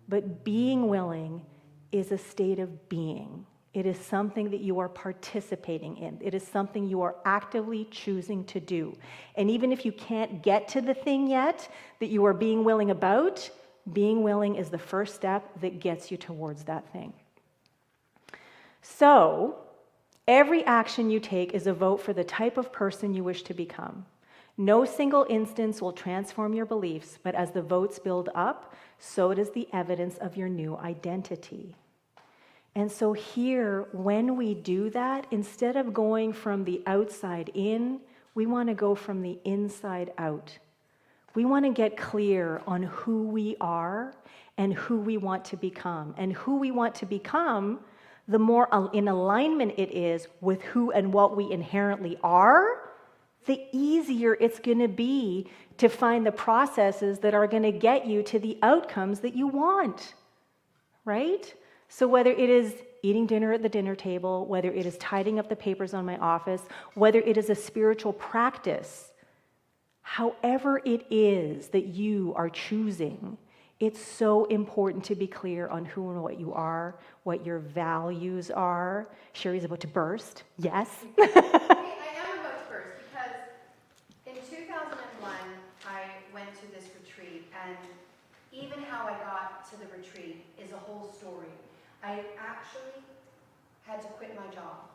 But being willing is a state of being. It is something that you are participating in. It is something you are actively choosing to do. And even if you can't get to the thing yet that you are being willing about, being willing is the first step that gets you towards that thing. So, every action you take is a vote for the type of person you wish to become. No single instance will transform your beliefs, but as the votes build up, so does the evidence of your new identity. And so here, when we do that, instead of going from the outside in, we want to go from the inside out. We want to get clear on who we are and who we want to become. And who we want to become, the more in alignment it is with who and what we inherently are, the easier it's going to be to find the processes that are going to get you to the outcomes that you want, right? So whether it is eating dinner at the dinner table, whether it is tidying up the papers on my office, whether it is a spiritual practice, however it is that you are choosing, it's so important to be clear on who and what you are, what your values are. Sherry's about to burst. Yes? I am about to burst because in 2001, I went to this retreat, and even how I got to the retreat is a whole story. I actually had to quit my job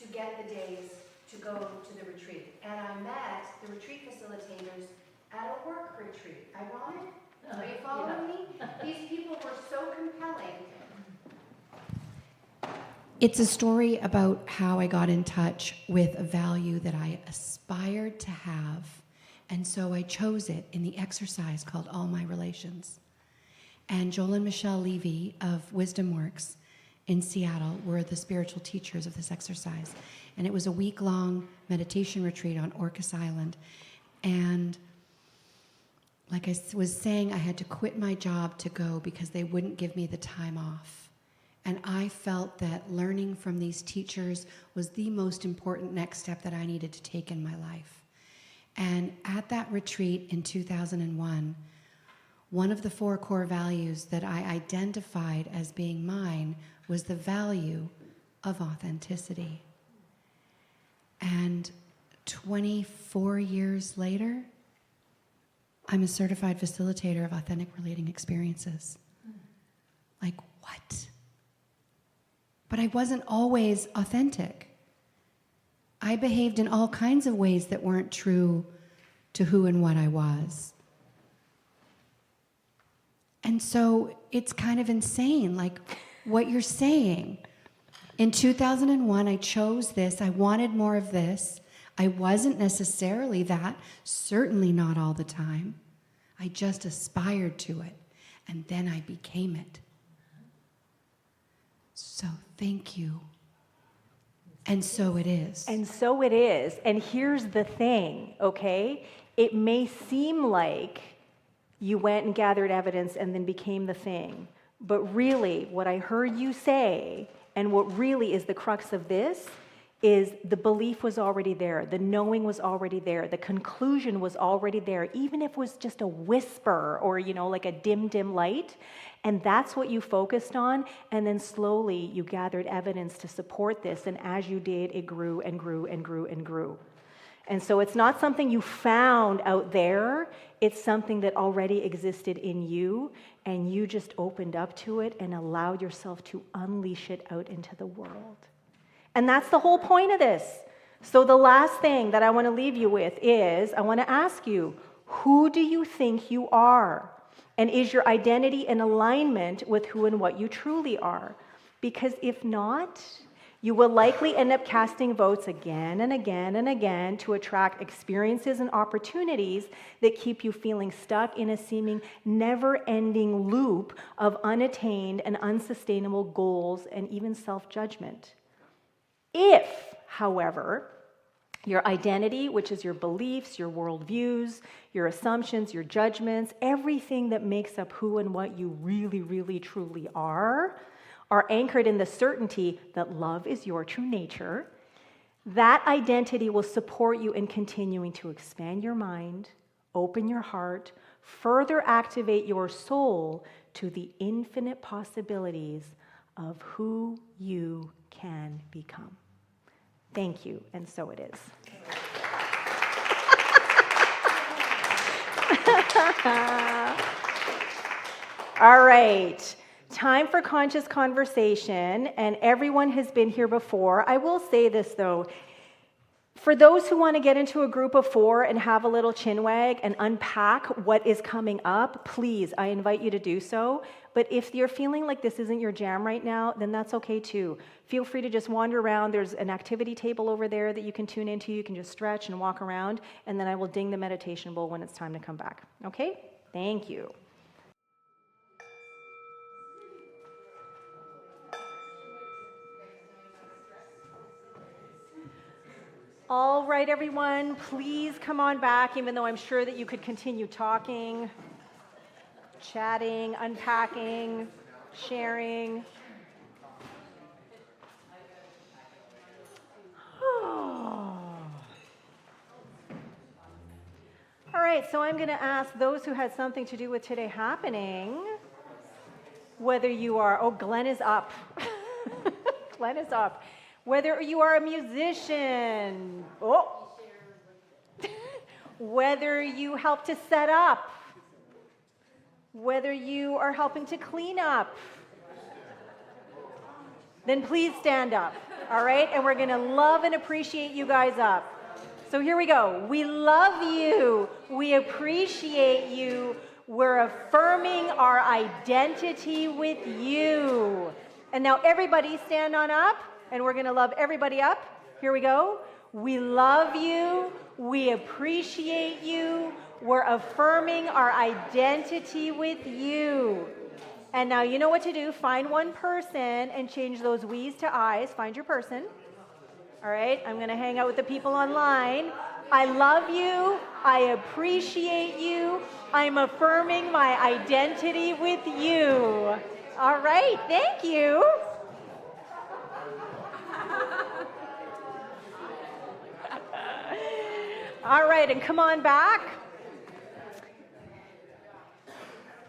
to get the days to go to the retreat. And I met the retreat facilitators at a work retreat. Ironic? Are you following me? These people were so compelling. It's a story about how I got in touch with a value that I aspired to have, and so I chose it in the exercise called All My Relations. And Joel and Michelle Levy of Wisdom Works in Seattle were the spiritual teachers of this exercise. And it was a week-long meditation retreat on Orcas Island. And like I was saying, I had to quit my job to go because they wouldn't give me the time off. And I felt that learning from these teachers was the most important next step that I needed to take in my life. And at that retreat in 2001, one of the 4 core values that I identified as being mine was the value of authenticity. And 24 years later, I'm a certified facilitator of authentic relating experiences. Like, what? But I wasn't always authentic. I behaved in all kinds of ways that weren't true to who and what I was. And so it's kind of insane, like what you're saying. In 2001, I chose this. I wanted more of this. I wasn't necessarily that, certainly not all the time. I just aspired to it, and then I became it. So thank you. And so it is. And so it is. And here's the thing, okay? It may seem like you went and gathered evidence and then became the thing. But really, what I heard you say, and what really is the crux of this, is the belief was already there. The knowing was already there. The conclusion was already there, even if it was just a whisper or, like a dim light. And that's what you focused on. And then slowly you gathered evidence to support this. And as you did, it grew and grew and grew and grew. And so it's not something you found out there. It's something that already existed in you. And you just opened up to it and allowed yourself to unleash it out into the world. And that's the whole point of this. So the last thing that I want to leave you with is, I want to ask you, who do you think you are? And is your identity in alignment with who and what you truly are? Because if not, you will likely end up casting votes again and again and again to attract experiences and opportunities that keep you feeling stuck in a seeming never-ending loop of unattained and unsustainable goals and even self-judgment. If, however, your identity, which is your beliefs, your worldviews, your assumptions, your judgments, everything that makes up who and what you really, really, truly are anchored in the certainty that love is your true nature, that identity will support you in continuing to expand your mind, open your heart, further activate your soul to the infinite possibilities of who you can become. Thank you, and so it is. All right, time for conscious conversation, and everyone has been here before. I will say this, though. For those who want to get into a group of 4 and have a little chinwag and unpack what is coming up, please, I invite you to do so. But if you're feeling like this isn't your jam right now, then that's okay too. Feel free to just wander around. There's an activity table over there that you can tune into. You can just stretch and walk around, and then I will ding the meditation bowl when it's time to come back. Okay? Thank you. All right, everyone, please come on back, even though I'm sure that you could continue talking, chatting, unpacking, sharing. All right, so I'm going to ask those who had something to do with today happening, whether you are, Glenn is up. Glenn is up. Whether you are a musician, whether you help to set up, whether you are helping to clean up, then please stand up, all right? And we're going to love and appreciate you guys up. So here we go. We love you. We appreciate you. We're affirming our identity with you. And now everybody stand on up, and we're going to love everybody up. Here we go. We love you. We appreciate you. We're affirming our identity with you. And now you know what to do. Find one person and change those we's to I's. Find your person. All right, I'm going to hang out with the people online. I love you. I appreciate you. I'm affirming my identity with you. All right, thank you. All right, and come on back.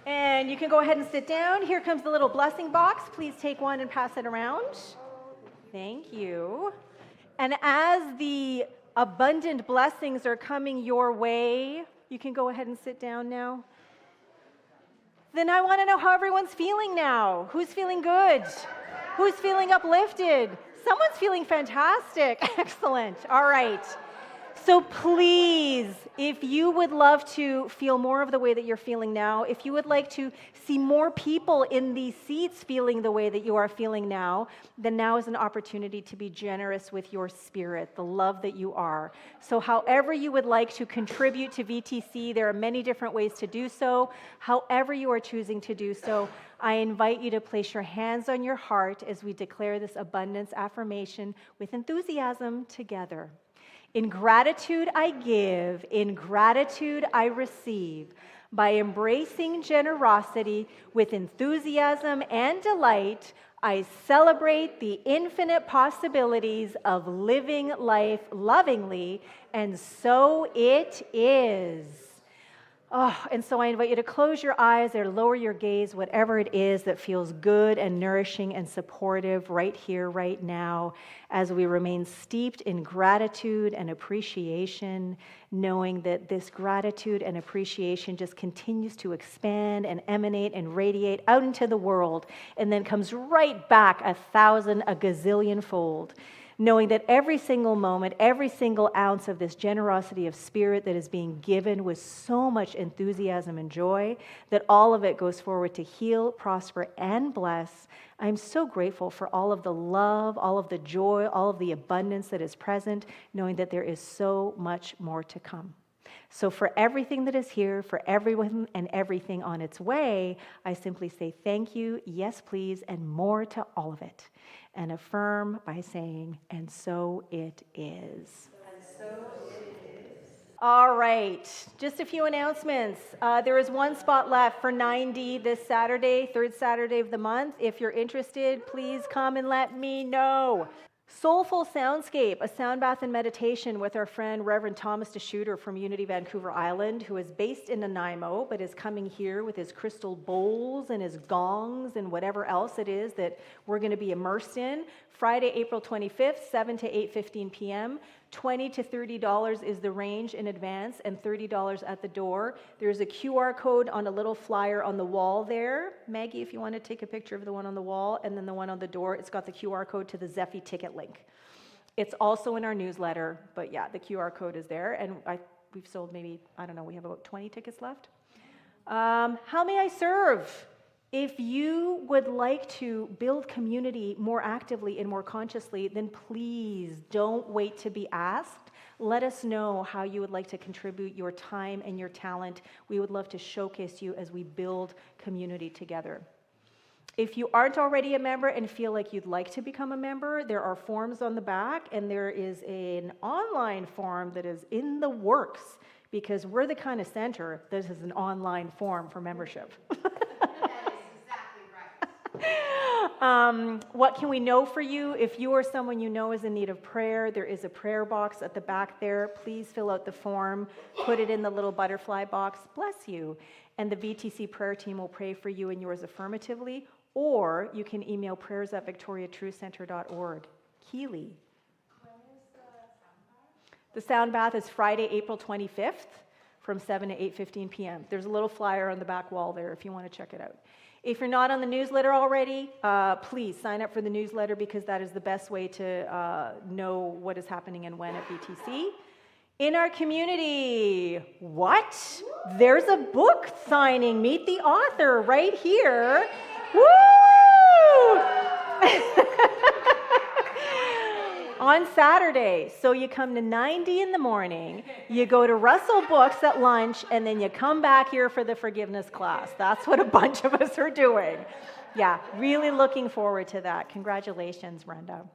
And you can go ahead and sit down. Here comes the little blessing box. Please take one and pass it around. Thank you. And as the abundant blessings are coming your way, you can go ahead and sit down now. Then I want to know how everyone's feeling now. Who's feeling good? Who's feeling uplifted? Someone's feeling fantastic. Excellent. All right. So please, if you would love to feel more of the way that you're feeling now, if you would like to see more people in these seats feeling the way that you are feeling now, then now is an opportunity to be generous with your spirit, the love that you are. So however you would like to contribute to VTC, there are many different ways to do so. However you are choosing to do so, I invite you to place your hands on your heart as we declare this abundance affirmation with enthusiasm together. In gratitude I give, in gratitude I receive. By embracing generosity with enthusiasm and delight, I celebrate the infinite possibilities of living life lovingly, and so it is. Oh, and so I invite you to close your eyes or lower your gaze, whatever it is that feels good and nourishing and supportive right here, right now, as we remain steeped in gratitude and appreciation, knowing that this gratitude and appreciation just continues to expand and emanate and radiate out into the world, and then comes right back a gazillion fold. Knowing that every single moment, every single ounce of this generosity of spirit that is being given with so much enthusiasm and joy, that all of it goes forward to heal, prosper, and bless. I'm so grateful for all of the love, all of the joy, all of the abundance that is present, knowing that there is so much more to come. So for everything that is here, for everyone and everything on its way, I simply say thank you, yes please, and more to all of it. And affirm by saying, and so it is. And so it is. All right, just a few announcements. There is one spot left for 9D this Saturday, third Saturday of the month. If you're interested, please come and let me know. Soulful Soundscape, a sound bath and meditation with our friend Reverend Thomas DeShooter from Unity Vancouver Island, who is based in Nanaimo, but is coming here with his crystal bowls and his gongs and whatever else it is that we're going to be immersed in. Friday, April 25th, 7 to 8:15 p.m. $20 to $30 is the range in advance, and $30 at the door. There's a QR code on a little flyer on the wall there. Maggie, if you want to take a picture of the one on the wall, and then the one on the door, it's got the QR code to the Zephy ticket link. It's also in our newsletter, but yeah, the QR code is there, and we've sold maybe, I don't know, we have about 20 tickets left. How may I serve? If you would like to build community more actively and more consciously, then please don't wait to be asked. Let us know how you would like to contribute your time and your talent. We would love to showcase you as we build community together. If you aren't already a member and feel like you'd like to become a member, there are forms on the back, and there is an online form that is in the works, because we're the kind of center that is an online form for membership. What can we know for you? If you or someone you know is in need of prayer, there is a prayer box at the back there. Please fill out the form, put it in the little butterfly box. Bless you. And the VTC prayer team will pray for you and yours affirmatively. Or you can email prayers@victoriatruthcenter.org. Keely. When is the sound bath? The sound bath is Friday, April 25th from 7 to 8:15 p.m. There's a little flyer on the back wall there if you want to check it out. If you're not on the newsletter already, please sign up for the newsletter, because that is the best way to know what is happening and when at VTC. In our community, what? There's a book signing. Meet the author right here. Woo! On Saturday. So you come to 9D in the morning, you go to Russell Books at lunch, and then you come back here for the forgiveness class. That's what a bunch of us are doing. Yeah, really looking forward to that. Congratulations, Brenda.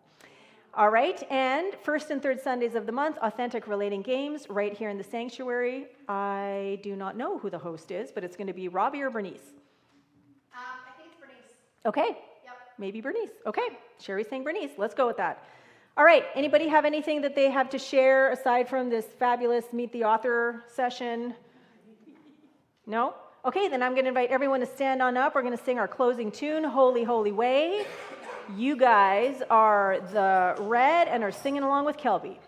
All right, and first and third Sundays of the month, authentic relating games right here in the sanctuary. I do not know who the host is, but it's going to be Robbie or Bernice. I think it's Bernice. Okay. Yep. Maybe Bernice. Okay. Sherry's saying Bernice. Let's go with that. All right. Anybody have anything that they have to share aside from this fabulous Meet the Author session? No? Okay, then I'm going to invite everyone to stand on up. We're going to sing our closing tune, Holy, Holy Way. You guys are the red and are singing along with Kelby.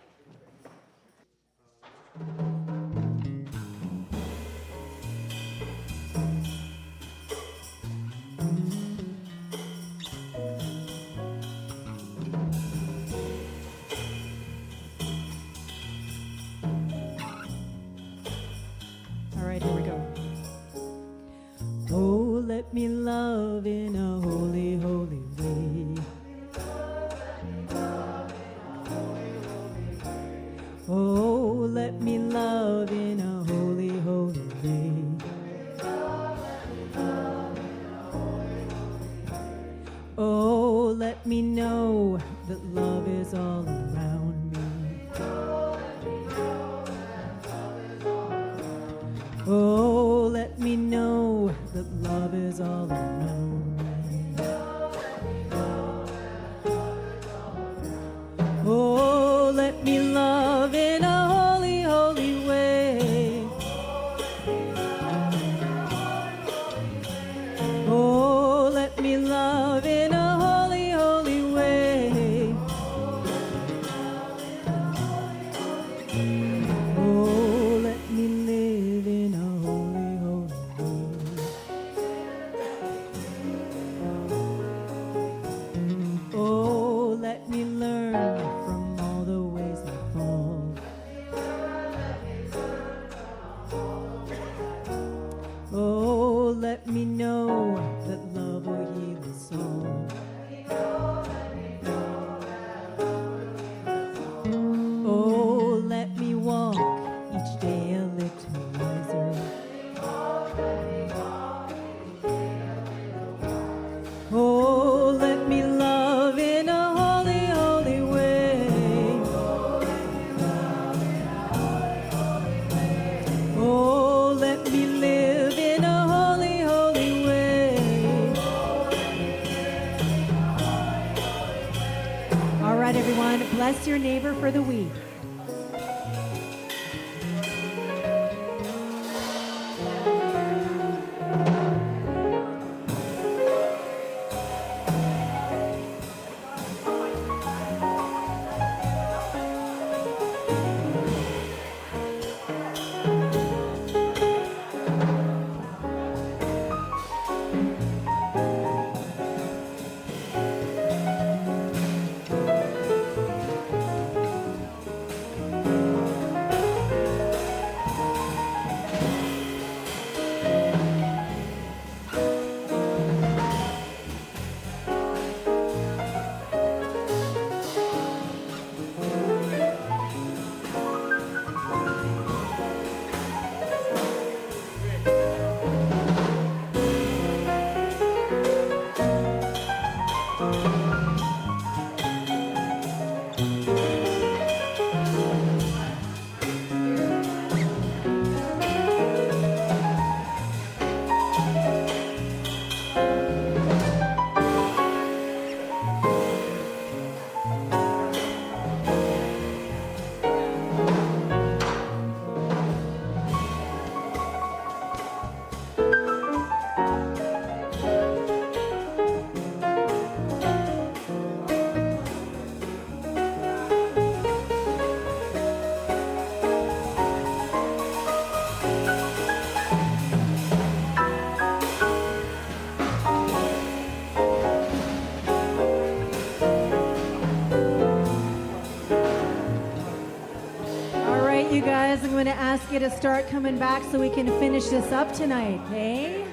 a holy, holy way. Oh, let me love in a holy, holy way. Oh, let me know that love is all around me. Oh, let me know that love is all around me. Oh, let me love in a holy, holy way. Oh, let me love in a holy, holy way. Oh, let me live in a holy, holy way. Oh, let me learn from all the ways I fall. Oh, let me know that love will heal us all. Oh, let me walk each day a little wiser. Oh, let me love in a holy, holy way. Oh, let me live in a holy, holy way. All right, everyone, bless your neighbor for the week. You guys, I'm going to ask you to start coming back so we can finish this up tonight, okay?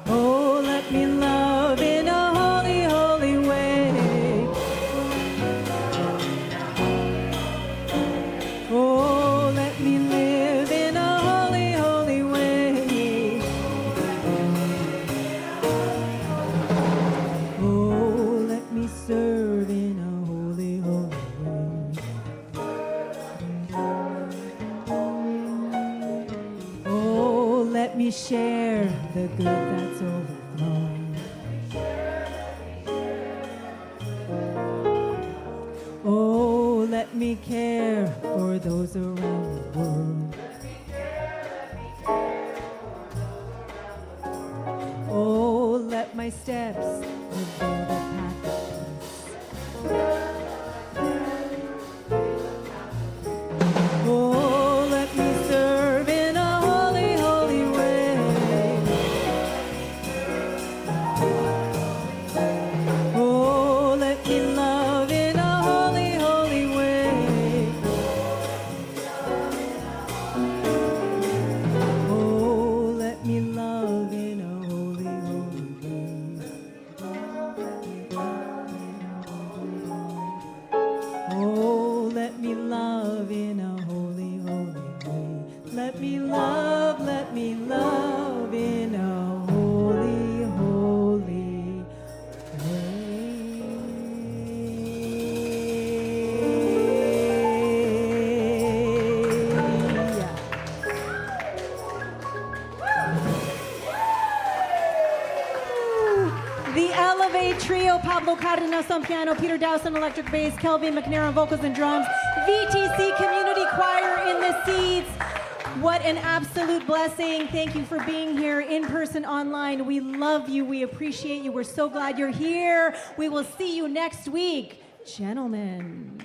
Oh, let me love in a holy, holy way. Oh, let me live in a holy, holy way. Oh, let me serve in a holy, holy way. Oh, let me share the good that's overflowing. Oh, let me care for those around the world. Oh, let my steps reveal the path of peace. Oh, let me serve in a holy, holy way. Oh, let me love in a holy, Let me love in a holy, holy way. Let me love in a holy, holy way. The Elevate Trio, Pablo Cardenas on piano, Peter Dowse on electric bass, Kelby MacNayr on vocals and drums, VTC Community Choir in the seats. What an absolute blessing. Thank you for being here in person, online. We love you. We appreciate you. We're so glad you're here. We will see you next week. Gentlemen.